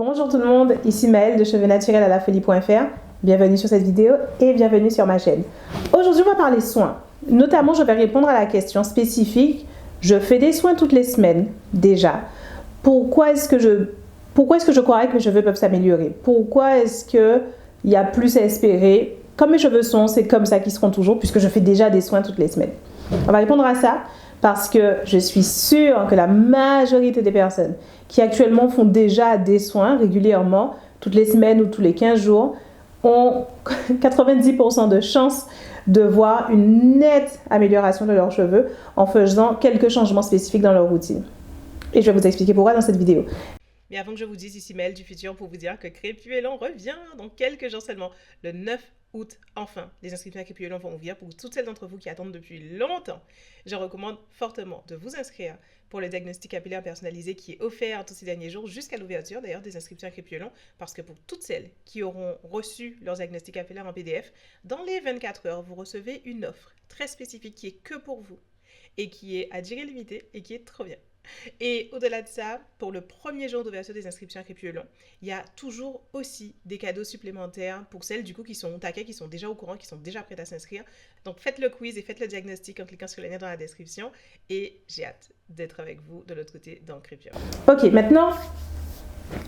Bonjour tout le monde, ici Maëlle de cheveuxnaturelalafolie.fr. Bienvenue sur cette vidéo et bienvenue sur ma chaîne. Aujourd'hui, on va parler soins. Notamment, je vais répondre à la question spécifique. Je fais des soins toutes les semaines, déjà. Pourquoi est-ce que je croirais que mes cheveux peuvent s'améliorer? Pourquoi est-ce qu'il y a plus à espérer? Comme mes cheveux sont, c'est comme ça qu'ils seront toujours, puisque je fais déjà des soins toutes les semaines. On va répondre à ça parce que je suis sûre que la majorité des personnes qui actuellement font déjà des soins régulièrement, toutes les semaines ou tous les 15 jours, ont 90% de chances de voir une nette amélioration de leurs cheveux en faisant quelques changements spécifiques dans leur routine. Et je vais vous expliquer pourquoi dans cette vidéo. Mais avant que je vous dise, ici Maëlle du futur pour vous dire que Crépus et Long revient dans quelques jours seulement, le 9 août, enfin, les inscriptions à Crépus et Long vont ouvrir pour toutes celles d'entre vous qui attendent depuis longtemps. Je recommande fortement de vous inscrire pour le diagnostic capillaire personnalisé qui est offert tous ces derniers jours jusqu'à l'ouverture d'ailleurs des inscriptions à Crépus et Long, parce que pour toutes celles qui auront reçu leur diagnostic capillaire en PDF, dans les 24 heures, vous recevez une offre très spécifique qui est que pour vous et qui est à durée limitée et qui est trop bien. Et au-delà de ça, pour le premier jour d'ouverture des inscriptions à Crépus et Long, il y a toujours aussi des cadeaux supplémentaires pour celles du coup qui sont au taquet, qui sont déjà au courant, qui sont déjà prêtes à s'inscrire. Donc faites le quiz et faites le diagnostic en cliquant sur le lien dans la description et j'ai hâte d'être avec vous de l'autre côté dans Crépus et Long. Ok, maintenant,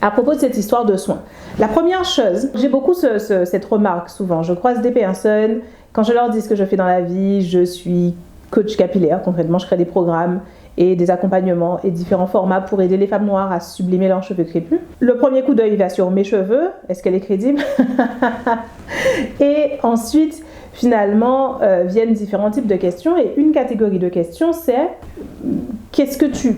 à propos de cette histoire de soins. La première chose, j'ai beaucoup cette remarque souvent. Je croise des personnes, quand je leur dis ce que je fais dans la vie, je suis coach capillaire, concrètement je crée des programmes et des accompagnements et différents formats pour aider les femmes noires à sublimer leurs cheveux crépus. Le premier coup d'œil va sur mes cheveux, est-ce qu'elle est crédible? Et ensuite, finalement, viennent différents types de questions et une catégorie de questions c'est qu'est-ce que tu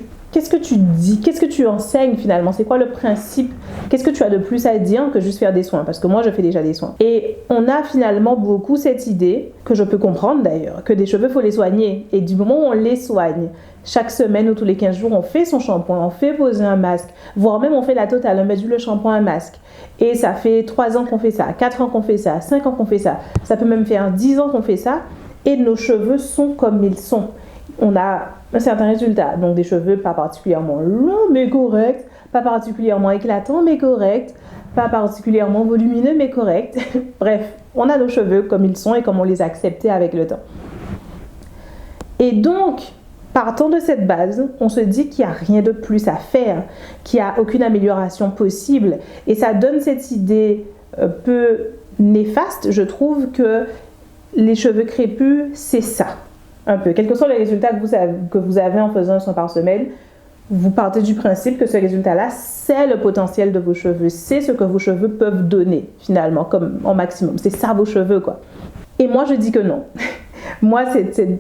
dis, qu'est-ce que tu enseignes finalement, c'est quoi le principe, qu'est-ce que tu as de plus à dire que juste faire des soins, parce que moi je fais déjà des soins. Et on a finalement beaucoup cette idée, que je peux comprendre d'ailleurs, que des cheveux faut les soigner, et du moment où on les soigne, chaque semaine ou tous les 15 jours, on fait son shampoing, on fait poser un masque, voire même on fait la totale, on met du le shampoing, un masque. Et ça fait 3 ans qu'on fait ça, 4 ans qu'on fait ça, 5 ans qu'on fait ça, ça peut même faire 10 ans qu'on fait ça, et nos cheveux sont comme ils sont. On a un certain résultat, donc des cheveux pas particulièrement longs mais corrects, pas particulièrement éclatants mais corrects, pas particulièrement volumineux mais corrects. Bref, on a nos cheveux comme ils sont et comme on les a acceptés avec le temps. Et donc, partant de cette base, on se dit qu'il n'y a rien de plus à faire, qu'il n'y a aucune amélioration possible. Et ça donne cette idée peu néfaste, je trouve, que les cheveux crépus, c'est ça. Un peu. Quels que soient les résultats que vous avez en faisant un soin par semaine, vous partez du principe que ce résultat-là, c'est le potentiel de vos cheveux. C'est ce que vos cheveux peuvent donner, finalement, comme en maximum. C'est ça vos cheveux, quoi. Et moi, je dis que non. Moi,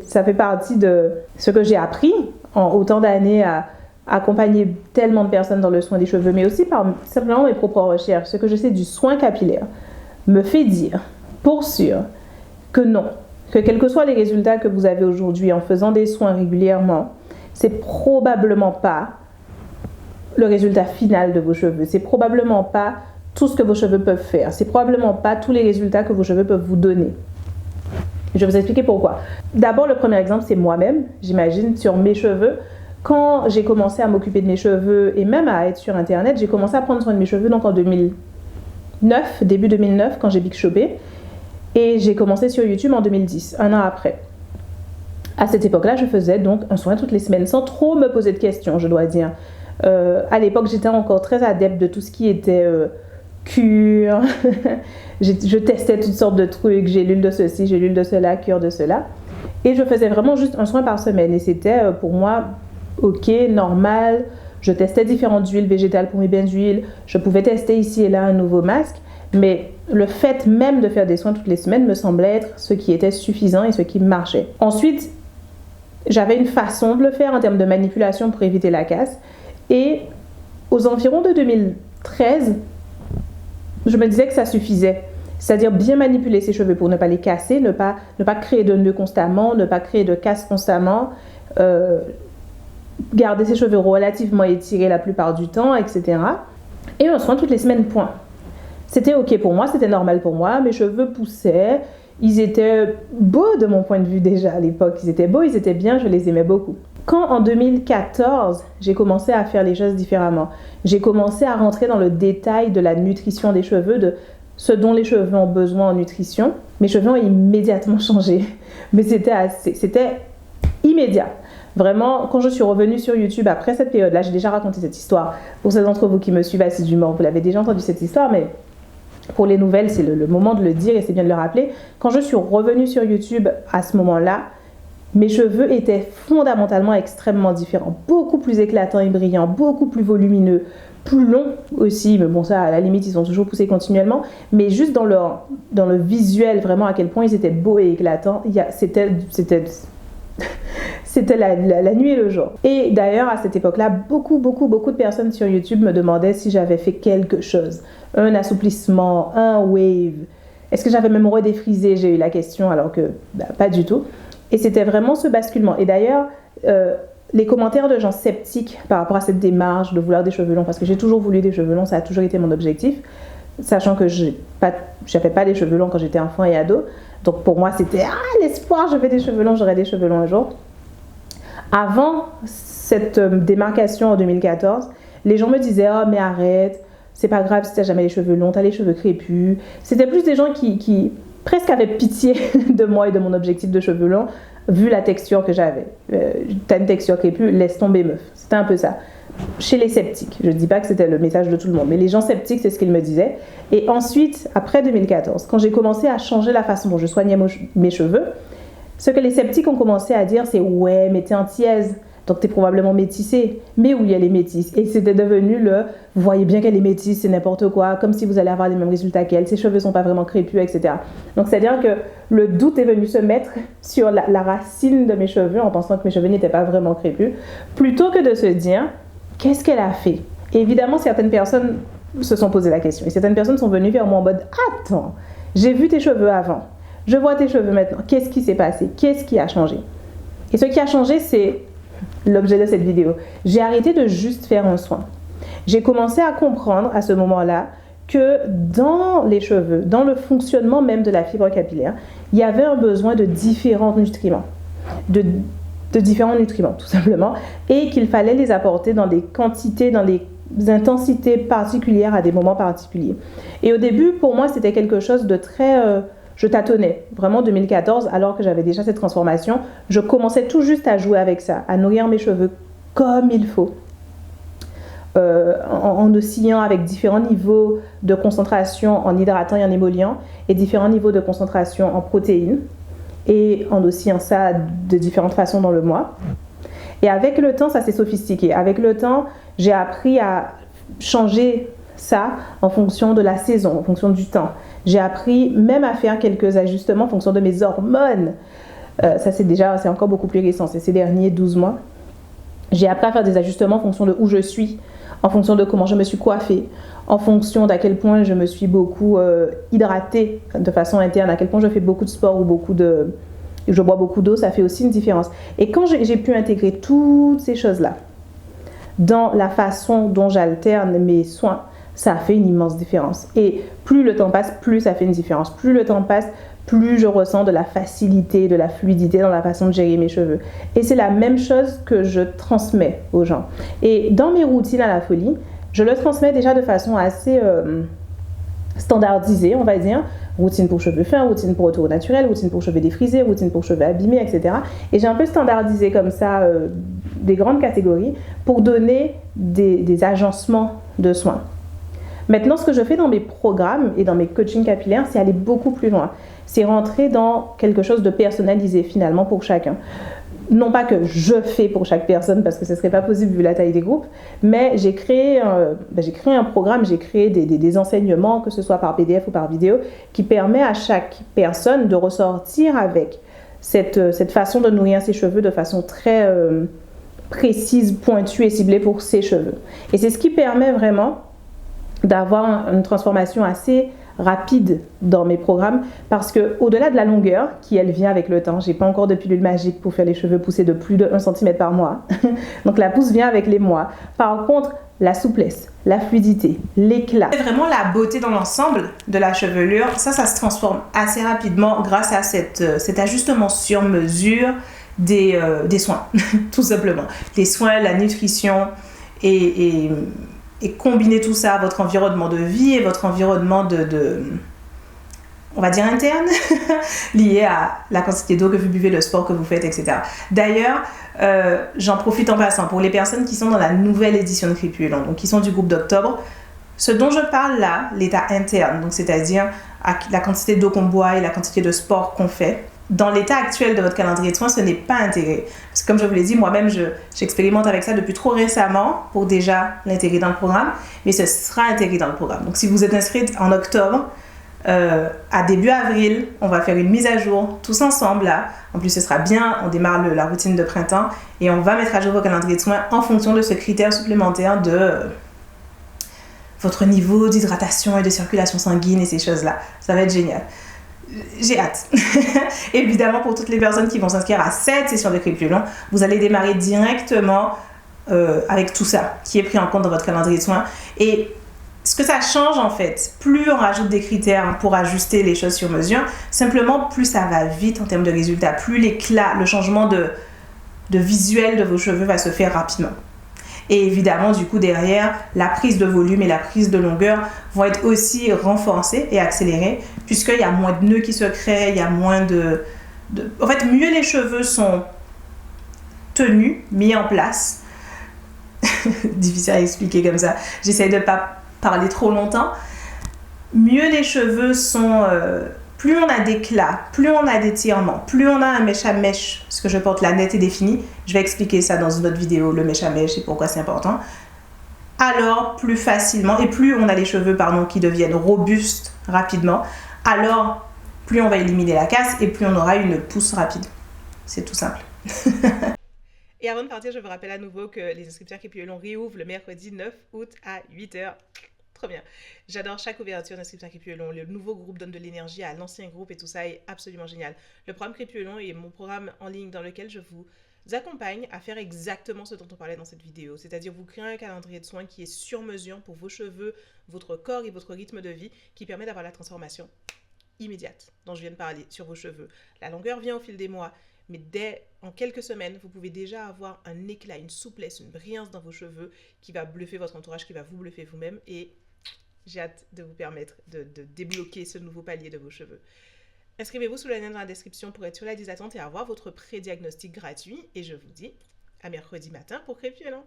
ça fait partie de ce que j'ai appris en autant d'années à accompagner tellement de personnes dans le soin des cheveux, mais aussi par simplement mes propres recherches. Ce que je sais du soin capillaire me fait dire, pour sûr, que non. Que quels que soient les résultats que vous avez aujourd'hui en faisant des soins régulièrement, c'est probablement pas le résultat final de vos cheveux. C'est probablement pas tout ce que vos cheveux peuvent faire. C'est probablement pas tous les résultats que vos cheveux peuvent vous donner. Je vais vous expliquer pourquoi. D'abord, le premier exemple, c'est moi-même, j'imagine, sur mes cheveux. Quand j'ai commencé à m'occuper de mes cheveux et même à être sur Internet, j'ai commencé à prendre soin de mes cheveux donc en 2009, début 2009, quand j'ai Big Shopé. Et j'ai commencé sur YouTube en 2010, un an après. À cette époque-là, je faisais donc un soin toutes les semaines, sans trop me poser de questions, je dois dire. À l'époque, j'étais encore très adepte de tout ce qui était cure. Je testais toutes sortes de trucs, gélule de ceci, gélule de cela, cure de cela. Et je faisais vraiment juste un soin par semaine. Et c'était pour moi, ok, normal. Je testais différentes huiles végétales pour mes bains d'huile. Je pouvais tester ici et là un nouveau masque. Mais le fait même de faire des soins toutes les semaines me semblait être ce qui était suffisant et ce qui marchait. Ensuite, j'avais une façon de le faire en termes de manipulation pour éviter la casse. Et aux environs de 2013, je me disais que ça suffisait. C'est-à-dire bien manipuler ses cheveux pour ne pas les casser, ne pas créer de nœuds constamment, ne pas créer de casse constamment, garder ses cheveux relativement étirés la plupart du temps, etc. Et un soin toutes les semaines, point. C'était ok pour moi, c'était normal pour moi, mes cheveux poussaient, ils étaient beaux de mon point de vue déjà à l'époque, ils étaient beaux, ils étaient bien, je les aimais beaucoup. Quand en 2014, j'ai commencé à faire les choses différemment, j'ai commencé à rentrer dans le détail de la nutrition des cheveux, de ce dont les cheveux ont besoin en nutrition, mes cheveux ont immédiatement changé. Mais c'était immédiat. Vraiment, quand je suis revenue sur YouTube après cette période-là, j'ai déjà raconté cette histoire. Pour ceux d'entre vous qui me suivent assidûment, vous l'avez déjà entendu cette histoire, mais pour les nouvelles, c'est le moment de le dire et c'est bien de le rappeler. Quand je suis revenue sur YouTube à ce moment-là, mes cheveux étaient fondamentalement extrêmement différents. Beaucoup plus éclatants et brillants, beaucoup plus volumineux, plus longs aussi. Mais bon, ça, à la limite, ils ont toujours poussé continuellement. Mais juste dans le visuel, vraiment, à quel point ils étaient beaux et éclatants, c'était la nuit et le jour. Et d'ailleurs, à cette époque-là, beaucoup de personnes sur YouTube me demandaient si j'avais fait quelque chose. Un assouplissement, un wave. Est-ce que j'avais même redéfrisé? J'ai eu la question, alors que pas du tout. Et c'était vraiment ce basculement. Et d'ailleurs, les commentaires de gens sceptiques par rapport à cette démarche de vouloir des cheveux longs, parce que j'ai toujours voulu des cheveux longs, ça a toujours été mon objectif, sachant que j'avais pas des cheveux longs quand j'étais enfant et ado. Donc pour moi, c'était l'espoir, je veux des cheveux longs, j'aurai des cheveux longs un jour. Avant cette démarcation en 2014, les gens me disaient « Oh, mais arrête, c'est pas grave si t'as jamais les cheveux longs, t'as les cheveux crépus. » C'était plus des gens qui presque avaient pitié de moi et de mon objectif de cheveux longs, vu la texture que j'avais. T'as une texture crépue, laisse tomber meuf. C'était un peu ça. Chez les sceptiques, je ne dis pas que c'était le message de tout le monde, mais les gens sceptiques, c'est ce qu'ils me disaient. Et ensuite, après 2014, quand j'ai commencé à changer la façon dont je soignais mes cheveux, ce que les sceptiques ont commencé à dire, c'est « Ouais, mais t'es antillaise, donc t'es probablement métissée. » Mais oui, elle est métisse. Et c'était devenu vous voyez bien qu'elle est métisse, c'est n'importe quoi, comme si vous allez avoir les mêmes résultats qu'elle, ses cheveux sont pas vraiment crépus, etc. Donc c'est-à-dire que le doute est venu se mettre sur la racine de mes cheveux, en pensant que mes cheveux n'étaient pas vraiment crépus, plutôt que de se dire « Qu'est-ce qu'elle a fait ?» Et évidemment, certaines personnes se sont posé la question. Et certaines personnes sont venues vers moi en mode « Attends, j'ai vu tes cheveux avant. Je vois tes cheveux maintenant. Qu'est-ce qui s'est passé? Qu'est-ce qui a changé? » Et ce qui a changé, c'est l'objet de cette vidéo. J'ai arrêté de juste faire un soin. J'ai commencé à comprendre à ce moment-là que dans les cheveux, dans le fonctionnement même de la fibre capillaire, il y avait un besoin de différents nutriments. De différents nutriments, tout simplement. Et qu'il fallait les apporter dans des quantités, dans des intensités particulières à des moments particuliers. Et au début, pour moi, c'était quelque chose de très... je tâtonnais. Vraiment, 2014, alors que j'avais déjà cette transformation, je commençais tout juste à jouer avec ça, à nourrir mes cheveux comme il faut. En oscillant avec différents niveaux de concentration en hydratant et en émollient, et différents niveaux de concentration en protéines, et en oscillant ça de différentes façons dans le mois. Et avec le temps, ça s'est sophistiqué. Avec le temps, j'ai appris à changer ça en fonction de la saison, en fonction du temps. J'ai appris même à faire quelques ajustements en fonction de mes hormones. Ça, c'est encore beaucoup plus récent, c'est ces derniers 12 mois. J'ai appris à faire des ajustements en fonction de où je suis, en fonction de comment je me suis coiffée, en fonction d'à quel point je me suis beaucoup hydratée de façon interne, à quel point je fais beaucoup de sport ou je bois beaucoup d'eau, ça fait aussi une différence. Et quand j'ai pu intégrer toutes ces choses-là dans la façon dont j'alterne mes soins, ça a fait une immense différence. Et plus le temps passe, plus ça fait une différence. Plus le temps passe, plus je ressens de la facilité, de la fluidité dans la façon de gérer mes cheveux. Et c'est la même chose que je transmets aux gens. Et dans mes routines à la folie, je le transmets déjà de façon assez standardisée, on va dire. Routine pour cheveux fins, routine pour retour naturel, routine pour cheveux défrisés, routine pour cheveux abîmés, etc. Et j'ai un peu standardisé comme ça des grandes catégories pour donner des agencements de soins. Maintenant, ce que je fais dans mes programmes et dans mes coachings capillaires, c'est aller beaucoup plus loin. C'est rentrer dans quelque chose de personnalisé finalement pour chacun. Non pas que je fais pour chaque personne parce que ce ne serait pas possible vu la taille des groupes, mais j'ai créé un programme, j'ai créé des enseignements, que ce soit par PDF ou par vidéo, qui permet à chaque personne de ressortir avec cette façon de nourrir ses cheveux de façon très précise, pointue et ciblée pour ses cheveux. Et c'est ce qui permet vraiment d'avoir une transformation assez rapide dans mes programmes parce que au-delà de la longueur qui elle vient avec le temps, j'ai pas encore de pilule magique pour faire les cheveux pousser de plus de 1 cm par mois donc la pousse vient avec les mois. Par contre, la souplesse, la fluidité, l'éclat, c'est vraiment la beauté dans l'ensemble de la chevelure, ça se transforme assez rapidement grâce à cet ajustement sur mesure des soins, tout simplement. Les soins, la nutrition et combiner tout ça à votre environnement de vie et votre environnement on va dire interne, lié à la quantité d'eau que vous buvez, le sport que vous faites, etc. D'ailleurs, j'en profite en passant, pour les personnes qui sont dans la nouvelle édition de Crépulent, donc qui sont du groupe d'octobre, ce dont je parle là, l'état interne, donc c'est-à-dire la quantité d'eau qu'on boit et la quantité de sport qu'on fait, dans l'état actuel de votre calendrier de soins, ce n'est pas intégré. Parce que comme je vous l'ai dit, moi-même, j'expérimente avec ça depuis trop récemment pour déjà l'intégrer dans le programme, mais ce sera intégré dans le programme. Donc si vous êtes inscrite en octobre, à début avril, on va faire une mise à jour tous ensemble là. En plus, ce sera bien, on démarre la routine de printemps et on va mettre à jour vos calendriers de soins en fonction de ce critère supplémentaire de votre niveau d'hydratation et de circulation sanguine et ces choses-là. Ça va être génial. J'ai hâte. Évidemment, pour toutes les personnes qui vont s'inscrire à cette session de Crépulent, vous allez démarrer directement avec tout ça qui est pris en compte dans votre calendrier de soins. Et ce que ça change en fait, plus on rajoute des critères pour ajuster les choses sur mesure, simplement plus ça va vite en termes de résultats, plus l'éclat, le changement de visuel de vos cheveux va se faire rapidement. Et évidemment, du coup, derrière, la prise de volume et la prise de longueur vont être aussi renforcées et accélérées, puisqu'il y a moins de nœuds qui se créent, il y a moins En fait, mieux les cheveux sont tenus, mis en place. Difficile à expliquer comme ça. J'essaie de ne pas parler trop longtemps. Mieux les cheveux sont... plus on a d'éclat, plus on a d'étirement, plus on a un mèche à mèche, ce que je porte là net et défini. Je vais expliquer ça dans une autre vidéo, le mèche à mèche et pourquoi c'est important. Alors, plus facilement, et plus on a les cheveux qui deviennent robustes rapidement, alors plus on va éliminer la casse et plus on aura une pousse rapide. C'est tout simple. Et avant de partir, je vous rappelle à nouveau que les inscriptions Crépulent réouvrent le mercredi 9 août à 8h. Trop bien. J'adore chaque ouverture d'inscription Crépulent. Le nouveau groupe donne de l'énergie à l'ancien groupe et tout ça est absolument génial. Le programme Crépulent est mon programme en ligne dans lequel je vous accompagne à faire exactement ce dont on parlait dans cette vidéo. C'est-à-dire vous créer un calendrier de soins qui est sur mesure pour vos cheveux, votre corps et votre rythme de vie qui permet d'avoir la transformation immédiate dont je viens de parler sur vos cheveux. La longueur vient au fil des mois, mais en quelques semaines, vous pouvez déjà avoir un éclat, une souplesse, une brillance dans vos cheveux qui va bluffer votre entourage, qui va vous bluffer vous-même et j'ai hâte de vous permettre de débloquer ce nouveau palier de vos cheveux. Inscrivez-vous sous le lien dans la description pour être sur la liste d'attente et avoir votre pré-diagnostic gratuit. Et je vous dis à mercredi matin pour Crépulent.